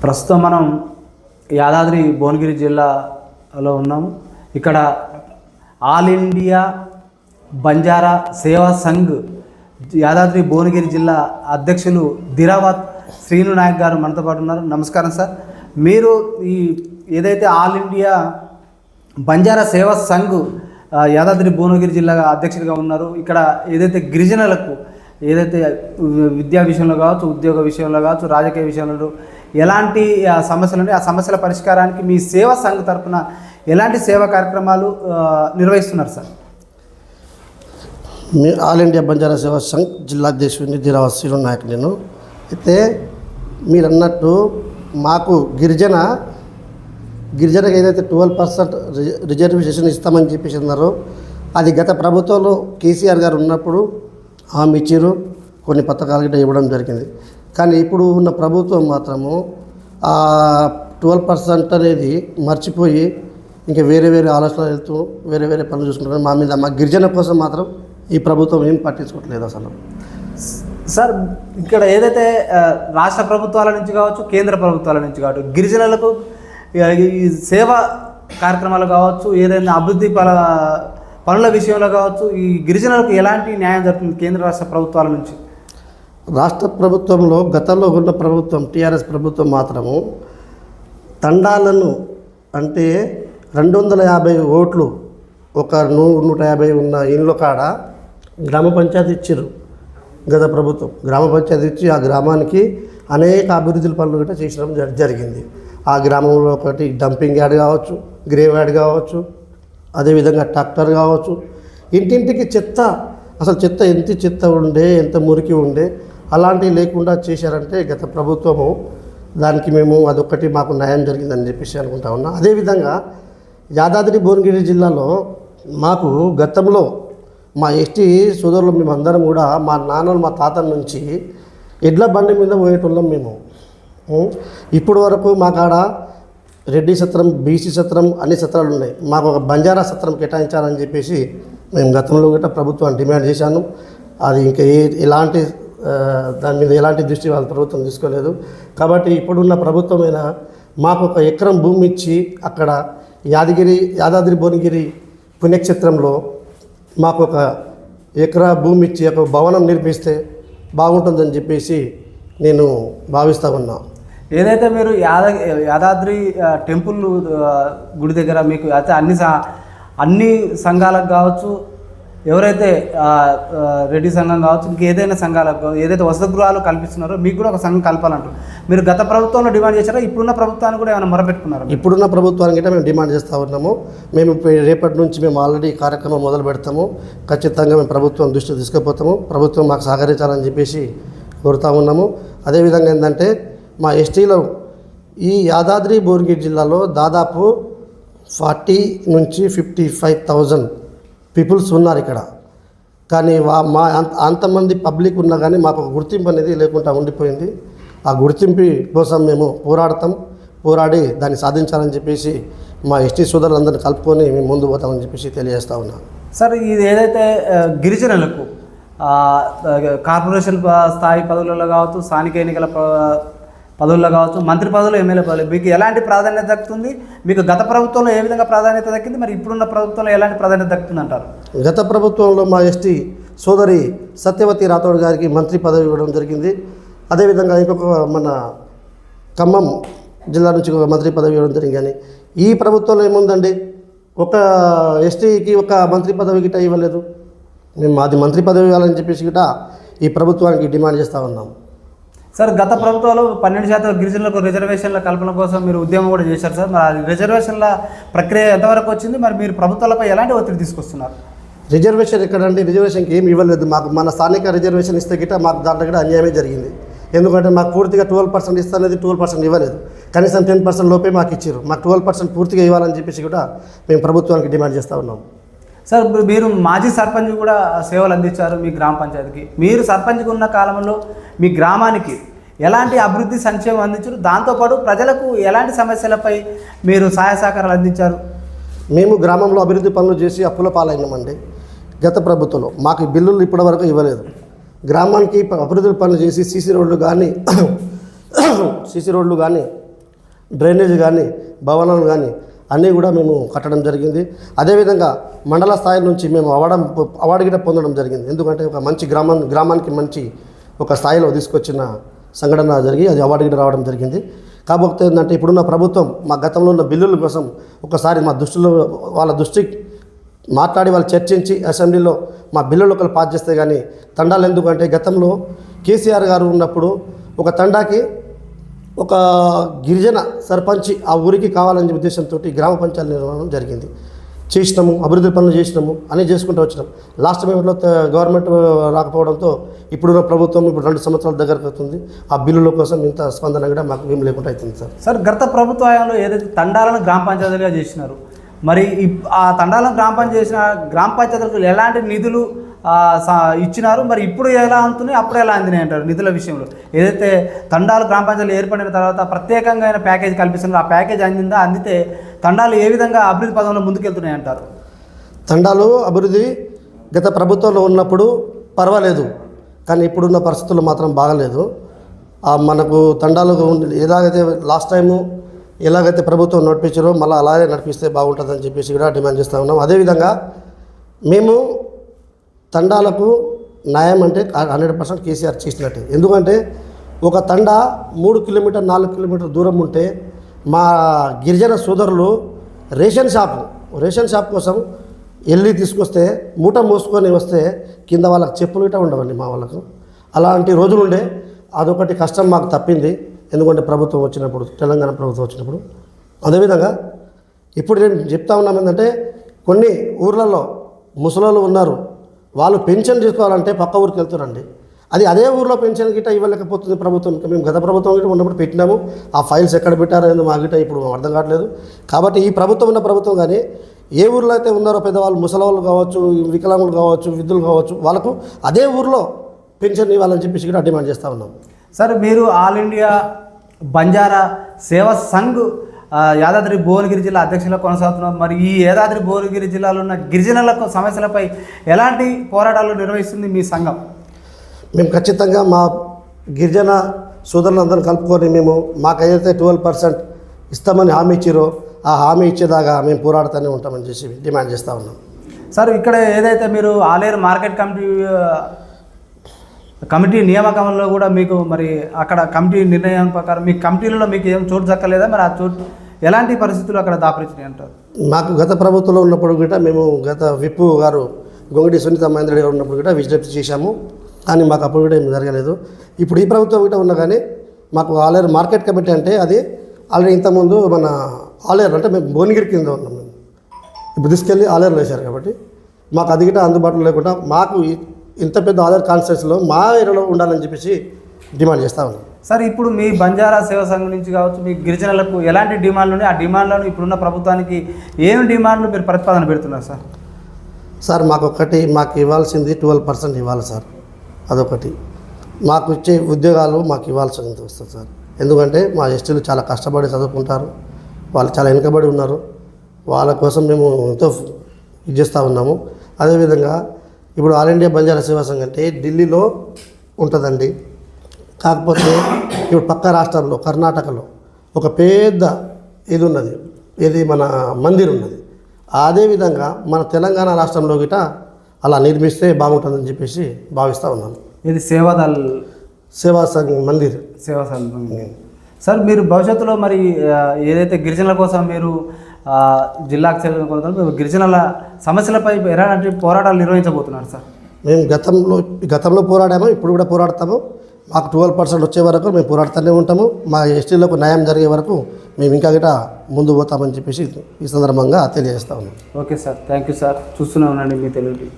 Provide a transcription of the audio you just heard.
ప్రస్తుతం మనం యాదాద్రి భువనగిరి జిల్లాలో ఉన్నాము. ఇక్కడ ఆల్ ఇండియా బంజారా సేవా సంఘ్ యాదాద్రి భువనగిరి జిల్లా అధ్యక్షులు దిరావత్ శ్రీను నాయక్ గారు మనతో పాటు ఉన్నారు. నమస్కారం సార్. మీరు ఈ ఏదైతే ఆల్ ఇండియా బంజారా సేవా సంఘ్ యాదాద్రి భువనగిరి జిల్లా అధ్యక్షుడిగా ఉన్నారు, ఇక్కడ ఏదైతే గిరిజనులకు ఏదైతే విద్యా విషయంలో కావచ్చు, ఉద్యోగ విషయంలో కావచ్చు, రాజకీయ విషయంలో ఎలాంటి సమస్యలు ఉన్నాయి, ఆ సమస్యల పరిష్కారానికి మీ సేవా సంఘ్ తరఫున ఎలాంటి సేవా కార్యక్రమాలు నిర్వహిస్తున్నారు sir? Me all India Banjara సేవా సంఘ్ జిల్లా అధ్యక్షుడిని దిరావత్ శ్రీను నాయక్. నేను అయితే మీరు అన్నట్టు మాకు గిరిజనకు ఏదైతే 12% రిజర్వేషన్ ఇస్తామని చెప్పేసి అన్నారో అది గత ప్రభుత్వంలో కేసీఆర్ గారు ఉన్నప్పుడు హామీ ఇచ్చారు, కొన్ని పథకాలు గిట్ట ఇవ్వడం జరిగింది. కానీ ఇప్పుడు ఉన్న ప్రభుత్వం మాత్రము 12% అనేది మర్చిపోయి ఇంకా వేరే ఆలోచనలు వెళ్తూ వేరే పనులు చూసుకుంటున్నారు. మా గిరిజన కోసం మాత్రం ఈ ప్రభుత్వం ఏం పట్టించుకోవట్లేదు అసలు. సార్, ఇక్కడ ఏదైతే రాష్ట్ర ప్రభుత్వాల నుంచి కావచ్చు, కేంద్ర ప్రభుత్వాల నుంచి కావచ్చు, గిరిజనులకు ఈ సేవా కార్యక్రమాలు కావచ్చు, ఏదైనా అభివృద్ధి పనుల విషయంలో కావచ్చు, ఈ గిరిజనులకు ఎలాంటి న్యాయం జరుగుతుంది కేంద్ర రాష్ట్ర ప్రభుత్వాల నుంచి? రాష్ట్ర ప్రభుత్వంలో గతంలో ఉన్న ప్రభుత్వం టీఆర్ఎస్ ప్రభుత్వం మాత్రము తండాలను అంటే 250 ఓట్లు ఒక 150 ఉన్న ఇండ్ల కాడ గ్రామ పంచాయతీ ఇచ్చారు గత ప్రభుత్వం. గ్రామ పంచాయతీ ఇచ్చి ఆ గ్రామానికి అనేక అభివృద్ధి పనులు కూడా చేసడం జరిగింది. ఆ గ్రామంలో ఒకటి డంపింగ్ యార్డ్ కావచ్చు, గ్రేవ్ యార్డ్ కావచ్చు, అదేవిధంగా ట్రాక్టర్ కావచ్చు, ఇంటింటికి అసలు చెత్త ఉండే, ఎంత మురికి ఉండే అలాంటివి లేకుండా చేశారంటే గత ప్రభుత్వము. దానికి మేము అదొక్కటి మాకు న్యాయం జరిగిందని చెప్పేసి అనుకుంటా ఉన్నా. అదేవిధంగా యాదాద్రి భువనగిరి జిల్లాలో మాకు గతంలో మా ఎస్టీ సోదరులు మేమందరం కూడా మా నాన్నలు మా తాతల నుంచి ఎడ్ల బండి మీద పోయేటోళ్ళం మేము. ఇప్పుడు వరకు మా కాడ రెడ్డి సత్రం, బీసీ సత్రం అన్ని సత్రాలు ఉన్నాయి. మాకు ఒక బంజారా సత్రం కేటాయించాలని చెప్పేసి మేము గతంలో గట్రా ప్రభుత్వాన్ని డిమాండ్ చేశాను. అది ఇంకా ఎలాంటి దాని మీద ఎలాంటి దృష్టి వాళ్ళ ప్రభుత్వం తీసుకోలేదు. కాబట్టి ఇప్పుడున్న ప్రభుత్వమైనా మాకు ఒక ఎకరం భూమి ఇచ్చి అక్కడ యాదాద్రి భువనగిరి పుణ్యక్షేత్రంలో మాకు ఒక ఎకరా భూమి ఇచ్చి ఒక భవనం నిర్మిస్తే బాగుంటుందని చెప్పేసి నేను భావిస్తూ ఉన్నా. ఏదైతే మీరు యాదాద్రి టెంపుల్ గుడి దగ్గర మీకు అయితే అన్ని సంఘాలకు కావచ్చు, ఎవరైతే రెడ్డి సంఘం కావచ్చు, ఇంకేదైనా సంఘాలకు ఏదైతే వసతి గృహాలు కల్పిస్తున్నారో మీకు కూడా ఒక సంఘం కలపాలంటారు. మీరు గత ప్రభుత్వంలో డిమాండ్ చేశారా? ఇప్పుడున్న ప్రభుత్వాన్ని కూడా ఏమైనా మొరపెట్టుకున్నారు? ఇప్పుడున్న ప్రభుత్వానికి కూడా మేము డిమాండ్ చేస్తూ ఉన్నాము. మేము రేపటి నుంచి మేము ఆల్రెడీ కార్యక్రమం మొదలు పెడతాము. ఖచ్చితంగా మేము ప్రభుత్వం దృష్టి తీసుకుపోతాము. ప్రభుత్వం మాకు సహకరించాలని చెప్పేసి కోరుతూ ఉన్నాము. అదేవిధంగా ఏంటంటే మా ఎస్టీలో ఈ యాదాద్రి భువనగిరి జిల్లాలో దాదాపు 40 నుంచి 55,000 పీపుల్స్ ఉన్నారు ఇక్కడ. కానీ మా అంతమంది పబ్లిక్ ఉన్నా కానీ మాకు గుర్తింపు అనేది లేకుండా ఉండిపోయింది. ఆ గుర్తింపు కోసం మేము పోరాడి దాన్ని సాధించాలని చెప్పేసి మా ఎస్టీ సోదరులందరినీ కలుపుకొని మేము ముందు పోతామని చెప్పేసి తెలియజేస్తూ ఉన్నాం. సార్, ఇది ఏదైతే గిరిజనులకు కార్పొరేషన్ స్థాయి పదవులలో కావచ్చు, స్థానిక ఎన్నికల పదవుల్లో కావచ్చు, మంత్రి పదవులు, ఎమ్మెల్యే పదవులు మీకు ఎలాంటి ప్రాధాన్యత దక్కుతుంది? మీకు గత ప్రభుత్వంలో ఏ విధంగా ప్రాధాన్యత దక్కింది, మరి ఇప్పుడున్న ప్రభుత్వంలో ఎలాంటి ప్రాధాన్యత దక్కుతుంది అంటారు? గత ప్రభుత్వంలో మా ఎస్టీ సోదరి సత్యవతి రాథోడ్ గారికి మంత్రి పదవి ఇవ్వడం జరిగింది. అదేవిధంగా ఇంకొక మన ఖమ్మం జిల్లా నుంచి ఒక మంత్రి పదవి ఇవ్వడం జరిగింది. కానీ ఈ ప్రభుత్వంలో ఏముందండి, ఒక ఎస్టీకి ఒక మంత్రి పదవి గిట్ట ఇవ్వలేదు. మేము అది మంత్రి పదవి ఇవ్వాలని చెప్పేసి గిట్ట ఈ ప్రభుత్వానికి డిమాండ్ చేస్తూ ఉన్నాం. సార్, గత ప్రభుత్వంలో 12% గిరిజనులకు రిజర్వేషన్ల కల్పన కోసం మీరు ఉద్యమం కూడా చేశారు సార్. మరి రిజర్వేషన్ల ప్రక్రియ ఎంతవరకు వచ్చింది? మరి మీరు ప్రభుత్వాలపై ఎలాంటి ఒత్తిడి తీసుకొస్తున్నారు? రిజర్వేషన్ ఎక్కడండి? రిజర్వేషన్కి ఏమి ఇవ్వలేదు. మాకు మన స్థానిక రిజర్వేషన్ ఇస్తే గిట్ట మాకు దాంట్లో కూడా అన్యాయమే జరిగింది. ఎందుకంటే మాకు పూర్తిగా 12% ఇస్తానేది 12% ఇవ్వలేదు. కనీసం 10% లోపే మాకు ఇచ్చారు. మాకు 12% పూర్తిగా ఇవ్వాలని చెప్పేసి కూడా మేము ప్రభుత్వానికి డిమాండ్ చేస్తూ ఉన్నాం. సార్, మీరు మాజీ సర్పంచ్ కూడా సేవలు అందించారు మీ గ్రామ పంచాయతీకి. మీరు సర్పంచ్గా ఉన్న కాలంలో మీ గ్రామానికి ఎలాంటి అభివృద్ధి సంక్షేమం అందించారు? దాంతోపాటు ప్రజలకు ఎలాంటి సమస్యలపై మీరు సహాయ సహకారాలు అందించారు? మేము గ్రామంలో అభివృద్ధి పనులు చేసి అప్పుల పాలైనామండి. గత ప్రభుత్వంలో మాకు బిల్లులు ఇప్పటివరకు ఇవ్వలేదు. గ్రామానికి అభివృద్ధి పనులు చేసి సీసీ రోడ్లు కానీ డ్రైనేజ్ కానీ భవనాలు కానీ అన్నీ కూడా మేము కట్టడం జరిగింది. అదేవిధంగా మండల స్థాయి నుంచి మేము అవార్డు కూడా పొందడం జరిగింది. ఎందుకంటే ఒక మంచి గ్రామానికి మంచి ఒక స్థాయిలో తీసుకొచ్చిన సంఘటన జరిగి అది అవార్డు కూడా రావడం జరిగింది. కాకపోతే ఏంటంటే ఇప్పుడున్న ప్రభుత్వం మా గతంలో ఉన్న బిల్లుల కోసం ఒకసారి మా వాళ్ళ దృష్టికి మాట్లాడి వాళ్ళు చర్చించి అసెంబ్లీలో మా బిల్లులు ఒకరు పాస్ చేస్తే కానీ తండాలు ఎందుకంటే గతంలో కేసీఆర్ గారు ఉన్నప్పుడు ఒక తండాకి ఒక గిరిజన సర్పంచి ఆ ఊరికి కావాలనే ఉద్దేశంతో గ్రామ పంచాయతీ నిర్మాణం జరిగింది. చేసినాము, అభివృద్ధి పనులు చేసినాము అని చేసుకుంటూ వచ్చినాం. లాస్ట్ మినిట్లో గవర్నమెంట్ రాకపోవడంతో ఇప్పుడున్న ప్రభుత్వం ఇప్పుడు 2 సంవత్సరాల దగ్గరకు అవుతుంది. ఆ బిల్లుల కోసం ఇంత స్పందన కూడా మాకు ఏం లేకుండా అవుతుంది సార్. గత ప్రభుత్వ హయాంలో ఏదైతే తండాలను గ్రామ పంచాయతీలుగా చేసినారు, మరి ఆ తండాలను గ్రామ పంచాయతీలకు ఎలాంటి నిధులు ఇచ్చినారు, మరి ఇప్పుడు ఎలా అందుతున్నాయి, అప్పుడు ఎలా అందినాయి అంటారు? నిధుల విషయంలో ఏదైతే తండాలు గ్రామ పంచాయతీలు ఏర్పడిన తర్వాత ప్రత్యేకంగా ప్యాకేజ్ కల్పిస్తున్నారు, ఆ ప్యాకేజ్ అందిందా? అందితే తండాలు ఏ విధంగా అభివృద్ధి పదంలో ముందుకెళ్తున్నాయి అంటారు? తండాలు అభివృద్ధి గత ప్రభుత్వంలో ఉన్నప్పుడు పర్వాలేదు, కానీ ఇప్పుడున్న పరిస్థితులు మాత్రం బాగలేదు. మనకు తండాలు ఎలాగైతే లాస్ట్ టైము ఎలాగైతే ప్రభుత్వం నడిపించారో మళ్ళీ అలాగే నడిపిస్తే బాగుంటుందని చెప్పేసి కూడా డిమాండ్ చేస్తూ ఉన్నాం. అదేవిధంగా మేము తండాలకు న్యాయం అంటే 100% కేసీఆర్ చేసినట్టే. ఎందుకంటే ఒక తండా 3 కిలోమీటర్ 4 కిలోమీటర్ దూరం ఉంటే మా గిరిజన సోదరులు రేషన్ షాప్ కోసం వెళ్ళి తీసుకొస్తే మూట మోసుకొని వస్తే కింద వాళ్ళకి చెప్పులు ఇట్లా ఉండవండి మా వాళ్ళకు. అలాంటి రోజులు ఉండే. అదొకటి కష్టం మాకు తప్పింది, ఎందుకంటే ప్రభుత్వం వచ్చినప్పుడు, తెలంగాణ ప్రభుత్వం వచ్చినప్పుడు. అదేవిధంగా ఇప్పుడు నేను చెప్తా ఉన్నాం ఏంటంటే కొన్ని ఊర్లలో ముసలోళ్ళు ఉన్నారు, వాళ్ళు పెన్షన్ తీసుకోవాలంటే పక్క ఊరికి వెళ్తారండి. అదే ఊర్లో పెన్షన్ గిట్ట ఇవ్వలేకపోతుంది ప్రభుత్వం. మేము గత ప్రభుత్వం గిట్ట ఉన్నప్పుడు పెట్టినాము, ఆ ఫైల్స్ ఎక్కడ పెట్టారో ఏందో మా గిట్ట ఇప్పుడు అర్థం కావట్లేదు. కాబట్టి ఈ ప్రభుత్వం ఉన్న ప్రభుత్వం కానీ ఏ ఊర్లో అయితే ఉన్నారో పెద్దవాళ్ళు, ముసలవాళ్ళు కావచ్చు, వికలాంగులు కావచ్చు, వృద్ధులు కావచ్చు, వాళ్ళకు అదే ఊర్లో పెన్షన్ ఇవ్వాలని చెప్పేసి కూడా డిమాండ్ చేస్తూ ఉన్నాం. సార్, మీరు ఆల్ ఇండియా బంజారా సేవా సంఘ్ యాదాద్రి భువనగిరి జిల్లా అధ్యక్షులుగా కొనసాగుతున్నారు. మరి ఈ యాదాద్రి భువనగిరి జిల్లాలో ఉన్న గిరిజనులకు సమస్యలపై ఎలాంటి పోరాటాలు నిర్వహిస్తుంది మీ సంఘం? మేము ఖచ్చితంగా మా గిరిజన సోదరులందరూ కలుపుకొని మాకు ఏదైతే 12% ఇస్తామని హామీ ఇచ్చారో ఆ హామీ ఇచ్చేదాకా మేము పోరాడుతూనే ఉంటామని చేసి డిమాండ్ చేస్తూ ఉన్నాం. సార్, ఇక్కడ ఏదైతే మీరు ఆలేరు మార్కెట్ కమిటీ నియామకంలో కూడా మీకు మరి అక్కడ కమిటీ నిర్ణయం ప్రకారం మీ కమిటీలలో మీకు ఏం చోటు దక్కలేదా? మరి ఆ చోటు ఎలాంటి పరిస్థితులు అక్కడ దాపరించినాయి అంటారు? మాకు గత ప్రభుత్వంలో ఉన్నప్పుడు కూడా మేము గత విప్పు గారు గొంగడి సునీత మహేంద్ర గారు ఉన్నప్పుడు కూడా విజ్ఞప్తి చేశాము, కానీ మాకు అప్పుడు కూడా ఏం జరగలేదు. ఇప్పుడు ఈ ప్రభుత్వం కూడా ఉన్నా కానీ మాకు ఆలేరు మార్కెట్ కమిటీ అంటే అది ఆల్రెడీ ఇంతకుముందు మన ఆలేరు అంటే మేము భువనగిరి కింద ఉన్నాం. మేము ఇప్పుడు తీసుకెళ్ళి ఆలేరులో వేశారు కాబట్టి మాకు అది కూడా అందుబాటులో లేకుండా మాకు ఇంత పెద్ద ఆధార్ కాన్స్టిట్యూన్సీలో మా ఏరియాలో ఉండాలని చెప్పేసి డిమాండ్ చేస్తూ ఉన్నాం. సార్, ఇప్పుడు మీ బంజారా సేవా సంఘం నుంచి కావచ్చు, మీ గిరిజనులకు ఎలాంటి డిమాండ్లు ఉన్నాయి? ఆ డిమాండ్లను ఇప్పుడున్న ప్రభుత్వానికి ఏమి డిమాండ్లు మీరు ప్రతిపాదన పెడుతున్నారు సార్? సార్, మాకు ఇవ్వాల్సింది 12% ఇవ్వాలి సార్. అదొకటి. మాకు ఇచ్చే ఉద్యోగాలు మాకు ఇవ్వాల్సింది వస్తుంది సార్. ఎందుకంటే మా ఎస్టీలు చాలా కష్టపడి చదువుకుంటారు, వాళ్ళు చాలా వెనుకబడి ఉన్నారు. వాళ్ళ కోసం మేము ఎంతో ఇది చేస్తూ ఉన్నాము. అదేవిధంగా ఇప్పుడు ఆల్ ఇండియా బంజారా సేవా సంఘం అంటే ఢిల్లీలో ఉంటుందండి. కాకపోతే ఇప్పుడు పక్క రాష్ట్రంలో కర్ణాటకలో ఒక పెద్ద ఇది ఉన్నది, మన మందిర్ ఉన్నది. అదేవిధంగా మన తెలంగాణ రాష్ట్రంలో గిట అలా నిర్మిస్తే బాగుంటుందని చెప్పేసి భావిస్తూ ఉన్నాను. ఇది సేవా సంఘ్ మందిర్. సేవా సంఘం. సార్, మీరు భవిష్యత్తులో మరి ఏదైతే గిరిజనుల కోసం మీరు జిల్లాకు చేరుకుంటున్నారు, గిరిజనుల సమస్యలపై ఎలాంటి పోరాటాలు నిర్వహించబోతున్నారు సార్? మేము గతంలో పోరాడాము, ఇప్పుడు కూడా పోరాడతాము. మాకు 12% వచ్చే వరకు మేము పోరాడుతూనే ఉంటాము. మా ఎస్టీలకు న్యాయం జరిగే వరకు మేము ఇంకా గిట ముందు పోతామని చెప్పేసి ఈ సందర్భంగా తెలియజేస్తా ఉన్నాం. Okay sir, thank you sir. చూస్తూనే ఉండండి మీ తెలుగు.